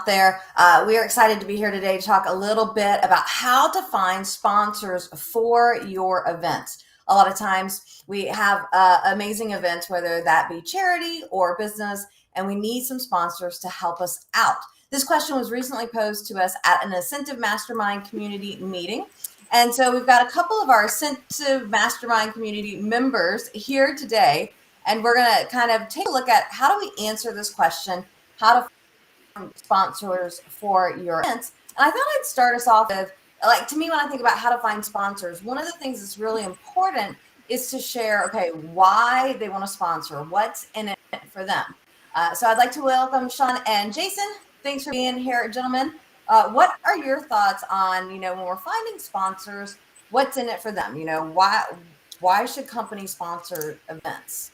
there. We are excited to be here today to talk a little bit about how to find sponsors for your events. A lot of times we have amazing events, whether that be charity or business, and we need some sponsors to help us out. This question was recently posed to us at an Incentive Mastermind community meeting. And so we've got a couple of our Incentive Mastermind community members here today, and we're going to kind of take a look at how do we answer this question, how to sponsors for your events. And I thought I'd start us off with, like, to me, when I think about how to find sponsors, one of the things that's really important is to share, okay, why they want to sponsor, what's in it for them. So I'd like to welcome Shawn and Jason. Thanks for being here, gentlemen. What are your thoughts on, when we're finding sponsors, what's in it for them? Why should companies sponsor events?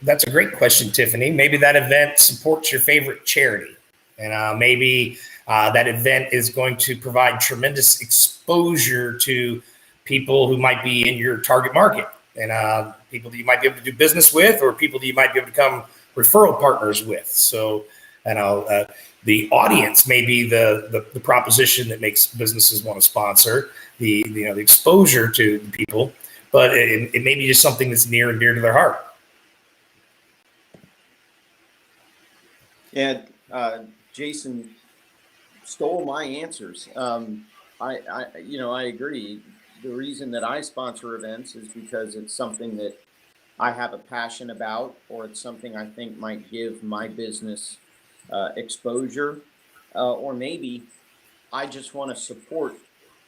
That's a great question, Tiffany. Maybe that event supports your favorite charity, and maybe that event is going to provide tremendous exposure to people who might be in your target market, and people that you might be able to do business with, or people that you might be able to become referral partners with. So, the audience may be the proposition that makes businesses want to sponsor the exposure to the people, but it may be just something that's near and dear to their heart. Yeah, Jason stole my answers. I agree. The reason that I sponsor events is because it's something that I have a passion about, or it's something I think might give my business exposure, or maybe I just want to support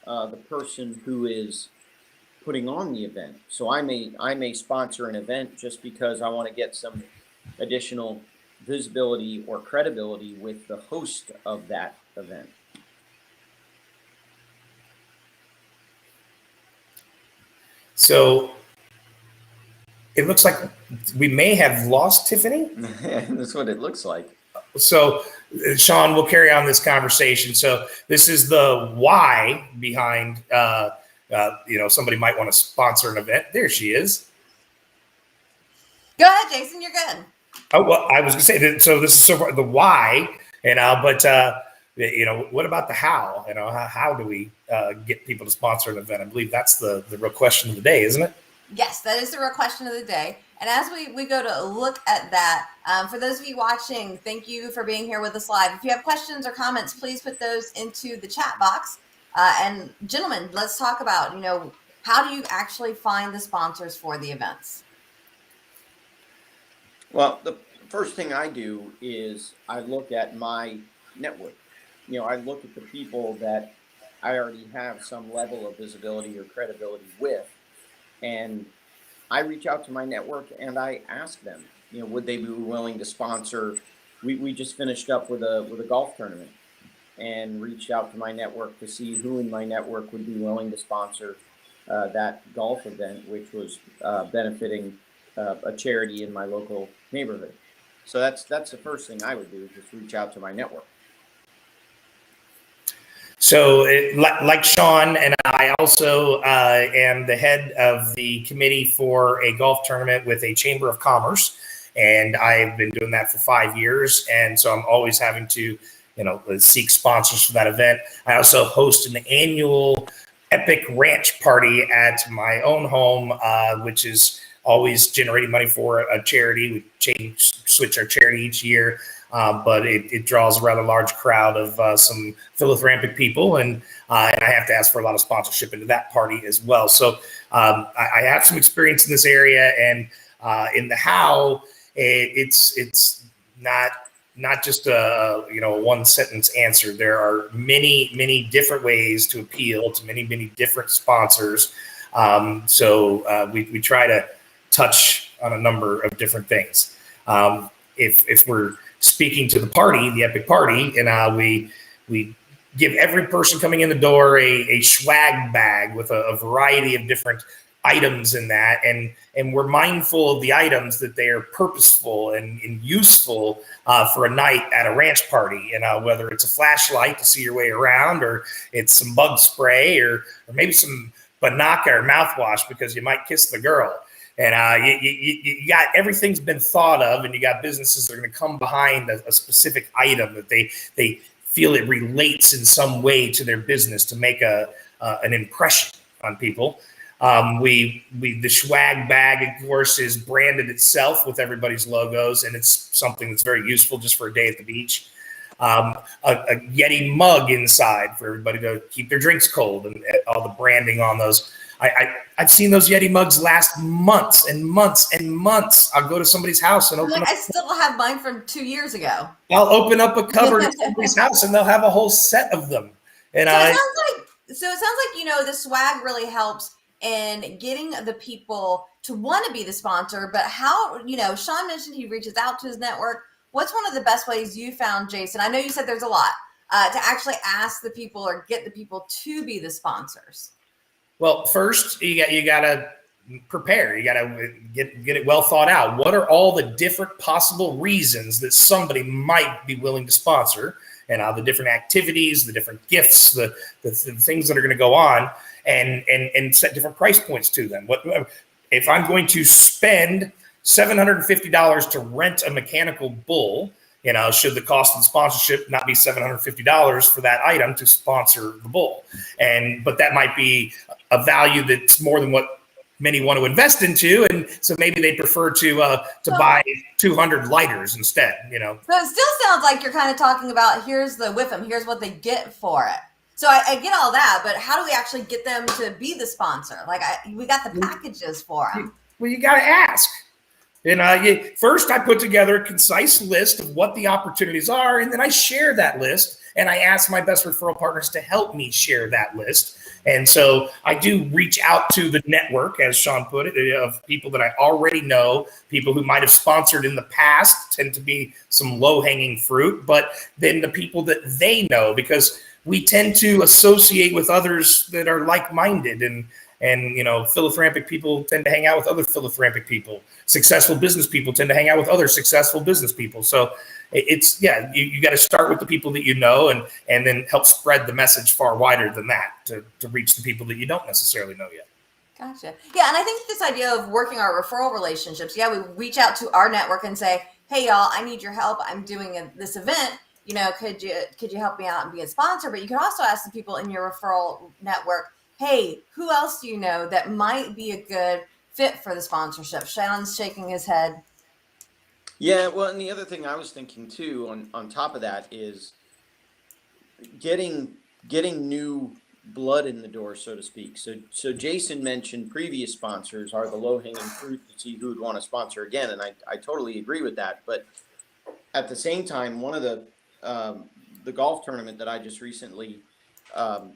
the person who is putting on the event. So I may sponsor an event just because I want to get some additional visibility or credibility with the host of that event. So it looks like we may have lost Tiffany. That's what it looks like. So Shawn, we'll carry on this conversation. So this is the why behind, somebody might want to sponsor an event. There she is. Go ahead, Jason, you're good. Oh, well, I was going to say that. So this is so far the why, what about the how? How do we get people to sponsor an event? I believe that's the real question of the day, isn't it? Yes, that is the real question of the day. And as we go to look at that, for those of you watching, thank you for being here with us live. If you have questions or comments, please put those into the chat box. And gentlemen, let's talk about, how do you actually find the sponsors for the events? Well, the first thing I do is I look at my network. I look at the people that I already have some level of visibility or credibility with, and I reach out to my network and I ask them, would they be willing to sponsor? We just finished up with a golf tournament and reached out to my network to see who in my network would be willing to sponsor that golf event, which was benefiting a charity in my local neighborhood. So that's the first thing I would do, is just reach out to my network. So like Shawn, and I also am the head of the committee for a golf tournament with a Chamber of Commerce, and I've been doing that for 5 years. And so I'm always having to, seek sponsors for that event. I also host an annual epic ranch party at my own home, which is always generating money for a charity. We switch our charity each year, but it draws a rather large crowd of some philanthropic people, and I have to ask for a lot of sponsorship into that party as well. So I have some experience in this area, and in the how, it's not just a one sentence answer. There are many different ways to appeal to many different sponsors. So we try to touch on a number of different things. If we're speaking to the party, the epic party, and we give every person coming in the door a swag bag with a variety of different items in that, and we're mindful of the items, that they are purposeful and useful for a night at a ranch party. Whether it's a flashlight to see your way around, or it's some bug spray, or maybe some Banaka or mouthwash because you might kiss the girl. And you got everything's been thought of, and you got businesses that are going to come behind a specific item that they feel it relates in some way to their business to make an impression on people. The swag bag, of course, is branded itself with everybody's logos, and it's something that's very useful just for a day at the beach. A Yeti mug inside for everybody to keep their drinks cold, and all the branding on those. I've seen those Yeti mugs last months and months and months. I'll go to somebody's house and open. I still have mine from 2 years ago. I'll open up a cupboard at somebody's house, and they'll have a whole set of them. And so it sounds like the swag really helps in getting the people to want to be the sponsor. But how Shawn mentioned he reaches out to his network. What's one of the best ways you found, Jason? I know you said there's a lot to actually ask the people or get the people to be the sponsors. Well, first you gotta prepare. You gotta get it well thought out. What are all the different possible reasons that somebody might be willing to sponsor, and the different activities, the different gifts, the things that are going to go on, and set different price points to them. What if I'm going to spend $750 to rent a mechanical bull? Should the cost of the sponsorship not be $750 for that item to sponsor the bull? But that might be a value that's more than what many want to invest into, and so maybe they prefer to buy 200 lighters instead. So it still sounds like you're kind of talking about here's the WIFM, here's what they get for it. So I get all that, but how do we actually get them to be the sponsor? We got the packages for them. Well, you got to ask. First, I put together a concise list of what the opportunities are, and then I share that list, and I ask my best referral partners to help me share that list. And so I do reach out to the network, as Shawn put it, of people that I already know, people who might have sponsored in the past tend to be some low-hanging fruit, but then the people that they know, because we tend to associate with others that are like-minded, and philanthropic people tend to hang out with other philanthropic people. Successful business people tend to hang out with other successful business people. So you got to start with the people that you know, and then help spread the message far wider than that to reach the people that you don't necessarily know yet. Gotcha. Yeah, and I think this idea of working our referral relationships, we reach out to our network and say, hey, y'all, I need your help. I'm doing this event. Could you help me out and be a sponsor? But you could also ask the people in your referral network, hey, who else do you know that might be a good fit for the sponsorship? Shawn's shaking his head. Yeah, well, and the other thing I was thinking too, on top of that, is getting new blood in the door, so to speak. So Jason mentioned previous sponsors are the low-hanging fruit to see who would want to sponsor again, and I totally agree with that. But at the same time, one of the golf tournament that I just recently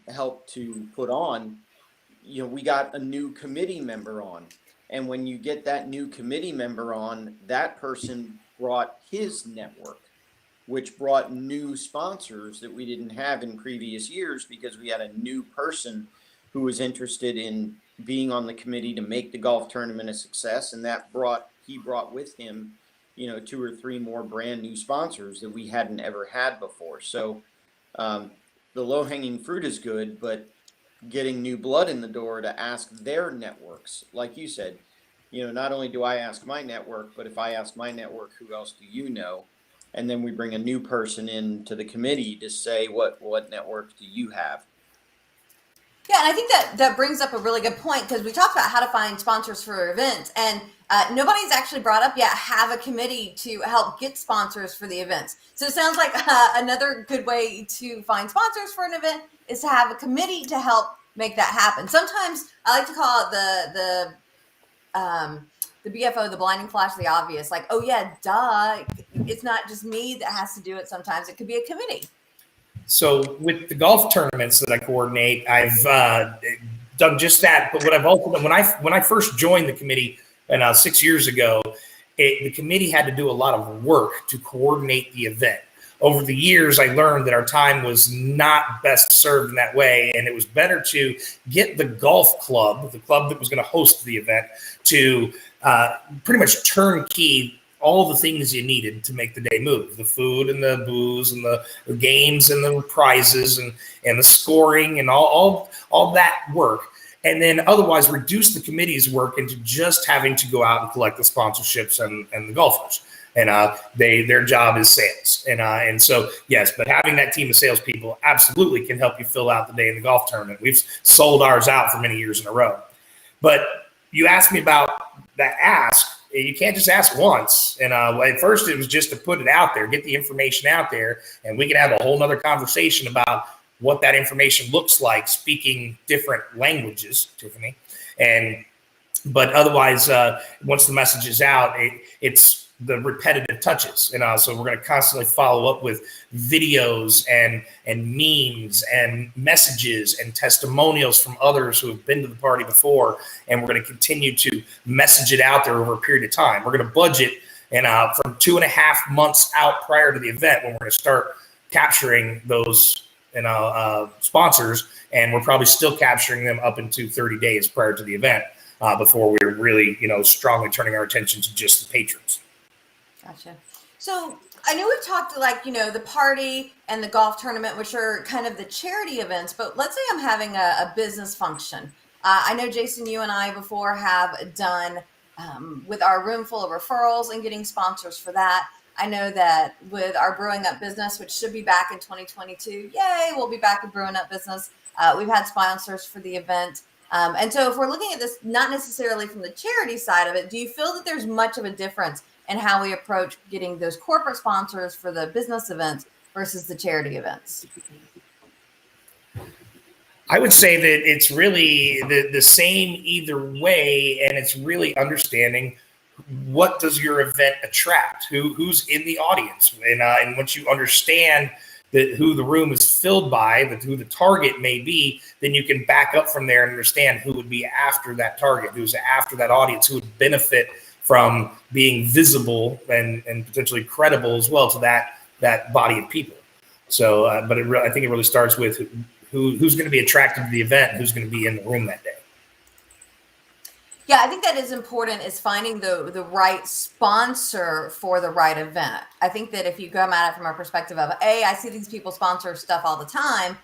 helped to put on, we got a new committee member on. And when you get that new committee member on, that person brought his network, which brought new sponsors that we didn't have in previous years, because we had a new person who was interested in being on the committee to make the golf tournament a success. And he brought with him, 2 or 3 more brand new sponsors that we hadn't ever had before. So the low-hanging fruit is good, but getting new blood in the door to ask their networks, like you said, not only do I ask my network, but if I ask my network, who else do you know? And then we bring a new person into the committee to say, what network do you have? Yeah, and I think that brings up a really good point, because we talked about how to find sponsors for events, and nobody's actually brought up yet have a committee to help get sponsors for the events. So it sounds like another good way to find sponsors for an event is to have a committee to help make that happen. Sometimes I like to call it the BFO, the blinding flash of the obvious. Like, oh yeah, duh. It's not just me that has to do it. Sometimes it could be a committee. So with the golf tournaments that I coordinate, I've done just that. But what I've also done, when I first joined the committee 6 years ago, the committee had to do a lot of work to coordinate the event. Over the years, I learned that our time was not best served in that way, and it was better to get the golf club, the club that was going to host the event, to pretty much turnkey all the things you needed to make the day move: the food and the booze and the games and the prizes and the scoring and all that work. and then otherwise reduce the committee's work into just having to go out and collect the sponsorships and the golfers. And their job is sales. And so, yes, but having that team of salespeople absolutely can help you fill out the day in the golf tournament. We've sold ours out for many years in a row. But you asked me about that ask. You can't just ask once. And at first it was just to put it out there, get the information out there, and we can have a whole nother conversation about what that information looks like, speaking different languages, Tiffany. But otherwise, once the message is out, it's the repetitive touches. And so we're going to constantly follow up with videos and memes and messages and testimonials from others who have been to the party before. And we're going to continue to message it out there over a period of time. We're going to budget from 2.5 months out prior to the event when we're going to start capturing those sponsors. And we're probably still capturing them up into 30 days prior to the event before we're really, strongly turning our attention to just the patrons. Gotcha. So I know we've talked to the party and the golf tournament, which are kind of the charity events, but let's say I'm having a business function. I know, Jason, you and I before have done with our room full of referrals and getting sponsors for that. I know that with our Brewing Up business, which should be back in 2022, yay, we'll be back with Brewing Up business. We've had sponsors for the event. And so if we're looking at this, not necessarily from the charity side of it, do you feel that there's much of a difference in how we approach getting those corporate sponsors for the business events versus the charity events? I would say that it's really the same either way, and it's really understanding what does your event attract, who's in the audience, and once you understand who the room is filled by, who the target may be, then you can back up from there and understand who would be after that target, who's after that audience, who would benefit from being visible and potentially credible as well to that body of people. So, but I think it really starts with who's going to be attracted to the event, and who's going to be in the room that day. Yeah, I think that is important, is finding the right sponsor for the right event. I think that if you come at it from a perspective of, I see these people sponsor stuff all the time,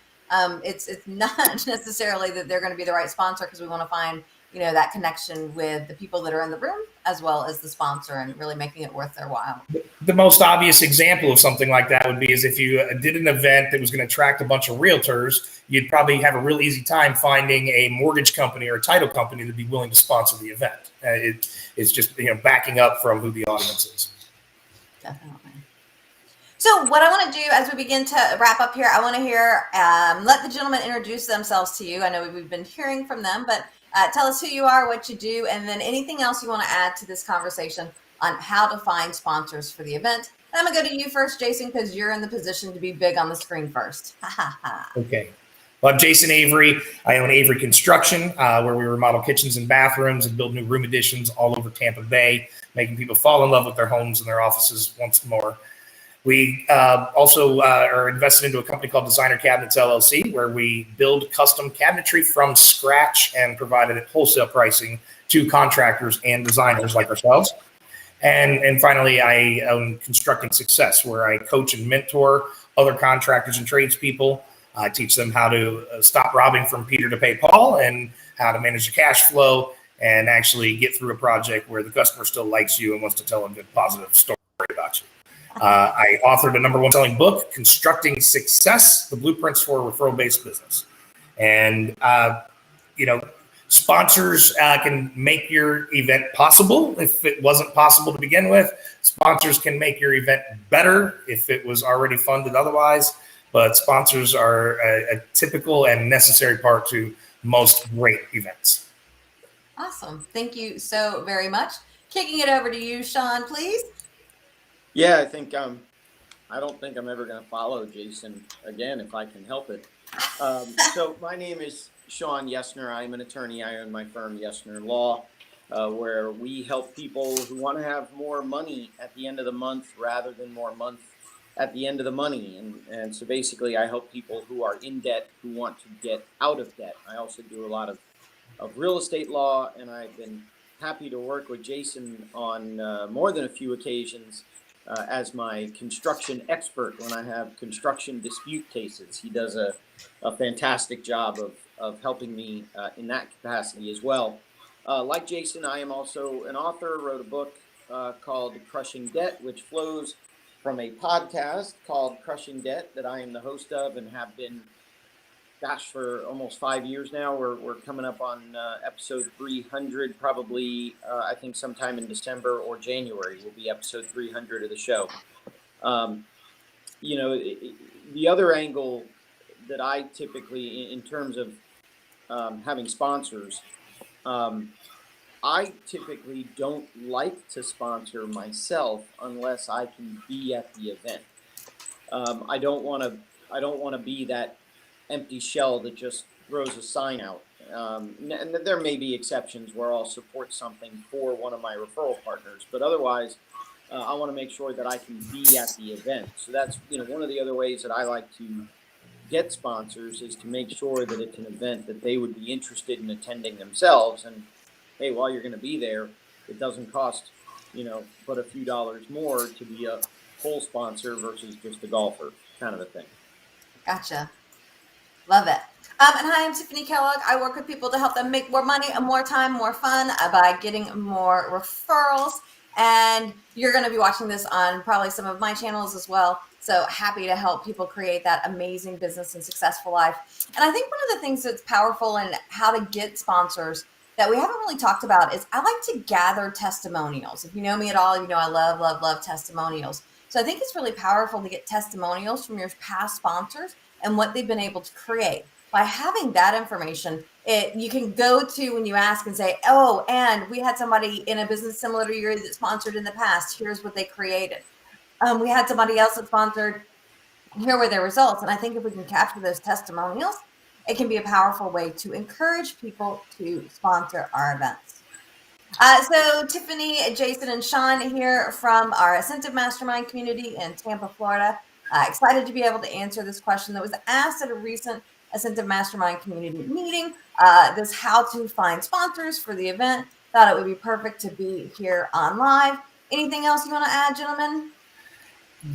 it's not necessarily that they're going to be the right sponsor, because we want to find that connection with the people that are in the room as well as the sponsor, and really making it worth their while. The most obvious example of something like that would be is if you did an event that was going to attract a bunch of realtors, you'd probably have a real easy time finding a mortgage company or a title company that'd be willing to sponsor the event. It's just backing up from who the audience is. Definitely. So what I want to do as we begin to wrap up here, I want to hear, let the gentlemen introduce themselves to you. I know we've been hearing from them, but tell us who you are, what you do, and then anything else you want to add to this conversation on how to find sponsors for the event. And I'm going to go to you first, Jason, because you're in the position to be big on the screen first. Okay. Well, I'm Jason Avery. I own Avery Construction, where we remodel kitchens and bathrooms and build new room additions all over Tampa Bay, making people fall in love with their homes and their offices once more. We also are invested into a company called Designer Cabinets LLC, where we build custom cabinetry from scratch and provide it at wholesale pricing to contractors and designers like ourselves. And finally, I own Constructing Success, where I coach and mentor other contractors and tradespeople. I teach them how to stop robbing from Peter to pay Paul, and how to manage the cash flow and actually get through a project where the customer still likes you and wants to tell a good positive story about you. I authored a #1 selling book, Constructing Success, the Blueprints for a Referral-Based Business. And, sponsors can make your event possible if it wasn't possible to begin with. Sponsors can make your event better if it was already funded otherwise. But sponsors are a typical and necessary part to most great events. Awesome. Thank you so very much. Kicking it over to you, Shawn, please. Yeah, I don't think I'm ever going to follow Jason again if I can help it. So my name is Shawn Yesner. I'm an attorney. I own my firm, Yesner Law, where we help people who want to have more money at the end of the month rather than more month at the end of the money. And so basically I help people who are in debt, who want to get out of debt. I also do a lot of real estate law, and I've been happy to work with Jason on more than a few occasions as my construction expert when I have construction dispute cases. He does a fantastic job of helping me in that capacity as well. Like Jason, I am also an author, wrote a book called Crushing Debt, which flows from a podcast called Crushing Debt that I am the host of and have been, gosh, for almost 5 years now. We're coming up on episode 300, probably, I think sometime in December or January will be episode 300 of the show. You know, the other angle that I typically, in terms of having sponsors, I typically don't like to sponsor myself unless I can be at the event. I don't want to. I don't want to be that empty shell that just throws a sign out. And there may be exceptions where I'll support something for one of my referral partners, but otherwise, I want to make sure that I can be at the event. So that's, you know, one of the other ways that I like to get sponsors is to make sure that it's an event that they would be interested in attending themselves. And hey, while you're going to be there, it doesn't cost, you know, but a few dollars more to be a full sponsor versus just a golfer, kind of a thing. Gotcha. Love it. And hi, I'm Tiffanie Kellog. I work with people to help them make more money and more time, more fun by getting more referrals. And you're going to be watching this on probably some of my channels as well. So happy to help people create that amazing business and successful life. And I think one of the things that's powerful in how to get sponsors that we haven't really talked about is I like to gather testimonials. If you know me at all, you know I love, love, love testimonials. So I think it's really powerful to get testimonials from your past sponsors and what they've been able to create. By having that information, you can go to when you ask and say, oh, and we had somebody in a business similar to yours that sponsored in the past. Here's what they created. We had somebody else that sponsored. Here were their results. And I think if we can capture those testimonials, it can be a powerful way to encourage people to sponsor our events. So Tiffanie, Jason, and Shawn here from our Incentive Mastermind community in Tampa, Florida. Excited to be able to answer this question that was asked at a recent Incentive Mastermind community meeting. This how to find sponsors for the event. Thought it would be perfect to be here on live. Anything else you want to add, gentlemen?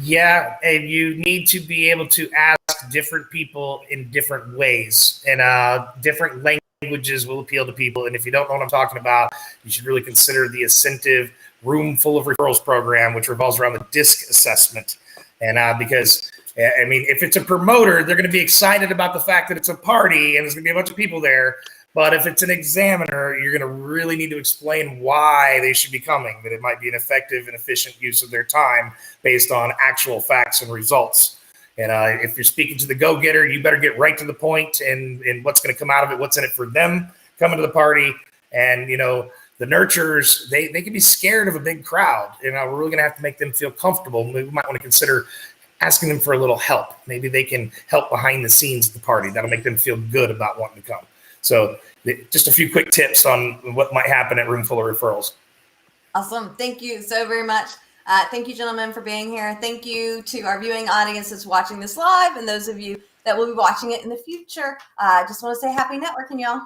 Yeah, and you need to be able to ask different people in different ways, and different languages will appeal to people. And if you don't know what I'm talking about, you should really consider the Incentive Room Full of Referrals program, which revolves around the DISC assessment. And because, I mean, if it's a promoter, they're going to be excited about the fact that it's a party and there's going to be a bunch of people there. But if it's an examiner, you're going to really need to explain why they should be coming, that it might be an effective and efficient use of their time based on actual facts and results. And if you're speaking to the go-getter, you better get right to the point and what's going to come out of it, what's in it for them coming to the party. And, you know, the nurturers, they can be scared of a big crowd. You know, we're really going to have to make them feel comfortable. We might want to consider asking them for a little help. Maybe they can help behind the scenes at the party. That'll make them feel good about wanting to come. So just a few quick tips on what might happen at Room Full of Referrals. Awesome. Thank you so very much. Thank you, gentlemen, for being here. Thank you to our viewing audience that's watching this live and those of you that will be watching it in the future. I just want to say happy networking, y'all.